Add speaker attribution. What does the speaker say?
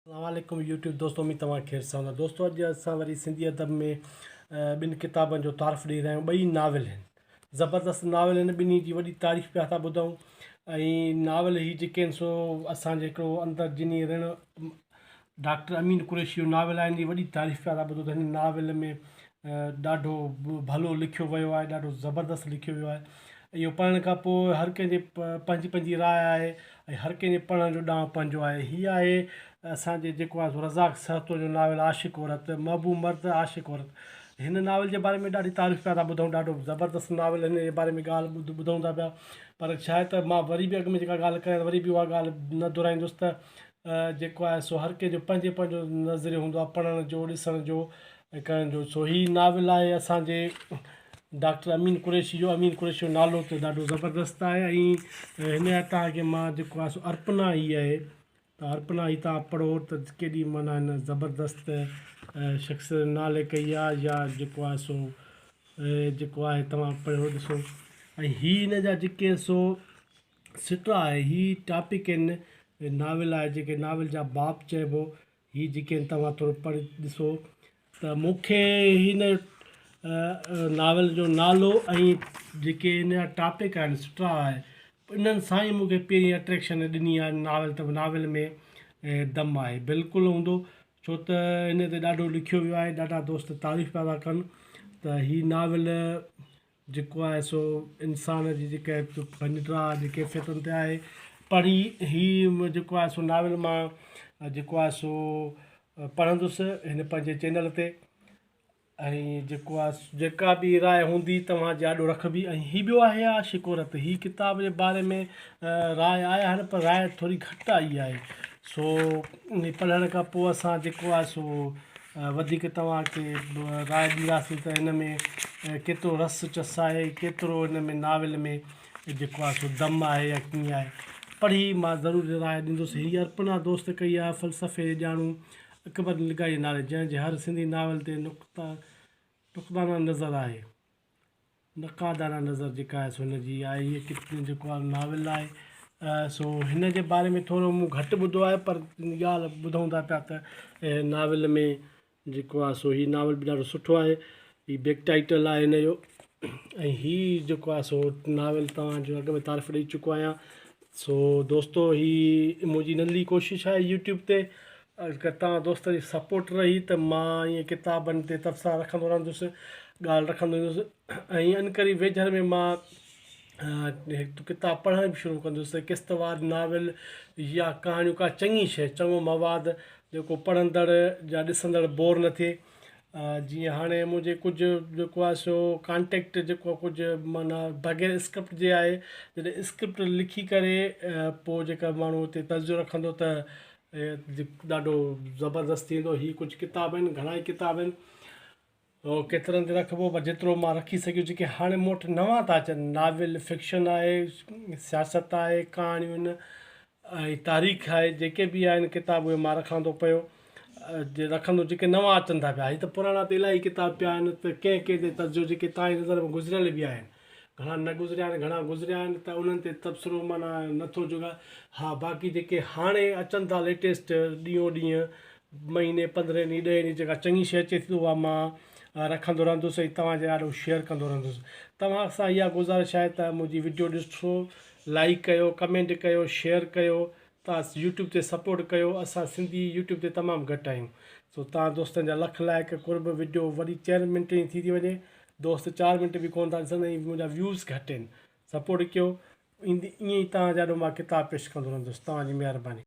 Speaker 1: अस्सलामुअलैकुम यूट्यूब दोस्तों में तव्हां ख़ैर सां हूंदा दोस्तों। अॼु असां वरी सिंधी अदब में ॿिनि किताबनि जो तारीफ़ ॾेई रहिया आहियूं। ॿई नाविल आहिनि, ज़बरदस्त नाविल आहिनि। ॿिन्ही जी वॾी तारीफ़ पिया था ॿुधूं। ऐं नाविल ही जेके आहिनि सो असांजे हिकिड़ो अंदरि जिनी ऋण डॉक्टर अमीन कुरैशी जो नाविल आहे। इन जी वॾी तारीफ़ पिया था ॿुधो त हिन नाविल में ॾाढो भलो लिखियो वियो आहे, ॾाढो ज़बरदस्त लिखियो वियो आहे। इहो पढ़ण खां पोइ हर कंहिंजे पंहिंजी पंहिंजी राय आहे ऐं हर कंहिंजे पढ़ण जो ॾांहुं पंहिंजो आहे। हीअ आहे असांजे जेको आहे रज़ाक सहतो जो नाविल आशिक़ औरत, महबूब मर्द आशिक़ औरत। हिन नाविल जे बारे में ॾाढी तारीफ़ पिया था ॿुधूं। ॾाढो ज़बरदस्त नाविल हिन जे बारे में ॻाल्हि ॿुधूं था पिया। पर छा आहे त मां वरी बि अॻ में जेका ॻाल्हि कयां वरी बि उहा ॻाल्हि न दोहराईंदुसि त जेको आहे सो हर कंहिंजो पंहिंजो पंहिंजो नज़रियो हूंदो आहे पढ़ण जो, ॾिसण जो ऐं करण जो। सो हीअ नाविल आहे असांजे डॉक्टर अमीन कुरैशी जो। अमीन कुरैशी जो नालो त ॾाढो ज़बरदस्त आहे। ऐं हिन जा तव्हांखे मां जेको आहे सो अर्पना ई आहे त अर्पना ई तव्हां पढ़ो त केॾी माना हिन ज़बरदस्त शख़्स नाले कई आहे या जेको आहे सो जेको आहे तव्हां पढ़ो ॾिसो। ऐं हीअ हिन जा जेके सो सिटा आहे, हीअ टॉपिक आहिनि, नाविल आहे जेके नाविल जा बाब चइबो। हीअ जेके आहिनि तव्हां थोरो पढ़ी ॾिसो त मूंखे हिन नाविल जो नालो ऐं जेके हिन जा टॉपिक आहिनि सुठा आहे, इन्हनि सां ई मूंखे पहिरीं अट्रैक्शन ॾिनी आहे नाविल। त नाविल में दम आहे बिल्कुलु हूंदो, छो त हिन ते ॾाढो लिखियो वियो आहे। ॾाढा दोस्त तारीफ़ पिया था कनि त हीअ नाविल जेको आहे सो इंसान जी जेका पंजरा जी कैफ़ियतुनि ते आहे। पढ़ी हीअ जेको आहे सो नाविल मां जेको आहे सो पढ़ंदुसि हिन पंहिंजे चैनल ते। ऐं जेको आहे जेका बि राय हूंदी तव्हांजे आॾो रखबी। ऐं हीअ ॿियो आहे आशिक़ औरत। हीअ किताब जे बारे में राय आया आहिनि पर राय थोरी घटि आई आहे। सो इन पढ़ण खां पोइ असां जेको आहे सो वधीक तव्हांखे राय ॾींदासीं त हिन में केतिरो रस चस आहे, केतिरो हिन में नाविल में जेको आहे सो दम आहे या कीअं आहे। पढ़ी मां ज़रूरु राय ॾींदुसि। हीअ अर्पना दोस्त कई आहे फ़लसफ़े ॼाणू अकबर लिगाई नाले, जंहिंजे हर सिंधी नाविल ते नुक़ताना नज़र आहे, नक़ादाना नज़र जेका आहे सो हिनजी आहे। हीअ जेको आहे नाविल आहे सो हिन जे बारे में थोरो मूं घटि ॿुधो आहे पर ॻाल्हि ॿुधूं था पिया त नाविल में जेको आहे सो हीअ नाविल बि ॾाढो सुठो आहे। हीअ बैक टाइटल आहे हिन जो। ऐं हीअ जेको आहे सो नाविल तव्हांजो अॻ में तारीफ़ ॾेई चुको आहियां। सो दोस्तो हीअ मुंहिंजी नंढी कोशिशि आहे यूट्यूब ते अगरि तव्हां दोस्त जी सपोर्ट रही त मां ईअं किताबनि ते तफ़्सार रखंदो रहंदुसि, ॻाल्हि रखंदो रहंदुसि। ऐं इन करे वेझर में मां हिकु किताबु पढ़ण बि शुरू कंदुसि, किश्तवाड़ नाविल या कहाणियूं का चङी शइ, चङो मवाद जेको पढ़ंदड़ या ॾिसंदड़ बोर न थिए। जीअं हाणे मुंहिंजे कुझु जेको आहे सो कॉन्टेक्ट जेको कुझु माना बग़ैर स्क्रिप्ट जे आहे। जॾहिं स्क्रिप्ट लिखी करे पोइ जेका माण्हू हुते तर्जु रखंदो त ॾाढो ज़बरदस्त थींदो। हीअ कुझु किताब आहिनि, घणा ई किताब आहिनि, केतिरनि ते रखिबो पर जेतिरो मां रखी सघियो। जेके हाणे मूं वटि नवां था अचनि नाविल, फिक्शन आहे, सियासत आहे, कहाणियूं आहिनि ऐं तारीख़ आहे, जेके बि आहिनि किताब उहे मां रखंदो पियो रखंदो। जेके नवां अचनि था पिया, हीअ त पुराणा त इलाही किताब पिया आहिनि त कंहिं कंहिं ते तर्जो जेके तव्हांजी नज़र में गुज़िरियल बि आहिनि, घणा न गुज़रिया आहिनि, घणा गुज़रिया आहिनि त उन्हनि ते तबसरो माना नथो जुगा। हा बाक़ी जेके हाणे अचनि था लेटेस्ट ॾींहों ॾींहुं, महीने 15 ॾींहं 10 ॾींहं जेका चङी शइ अचे थी उहा मां रखंदो रहंदुसि ऐं तव्हांजे ॾाढो शेयर कंदो रहंदुसि। तव्हां सां इहा गुज़ारिश आहे त मुंहिंजी वीडियो ॾिसो, लाइक कयो, कमेंट कयो, शेयर कयो, तव्हां यूट्यूब ते सपोर्ट कयो। असां सिंधी यूट्यूब ते तमामु घटि आहियूं। सो तव्हां दोस्तनि जा लख लाइक कुर्ब। वीडियो वरी 4 मिंट जी थी वञे, दोस्त 4 मिंट बि कोन था ॾिसनि ऐं मुंहिंजा व्यूज़ घटि आहिनि। सपोर्ट कयो, ईअं ई तव्हांजे ॾाढो मां किताब पेश कंदो रहंदुसि। तव्हांजी महिरबानी।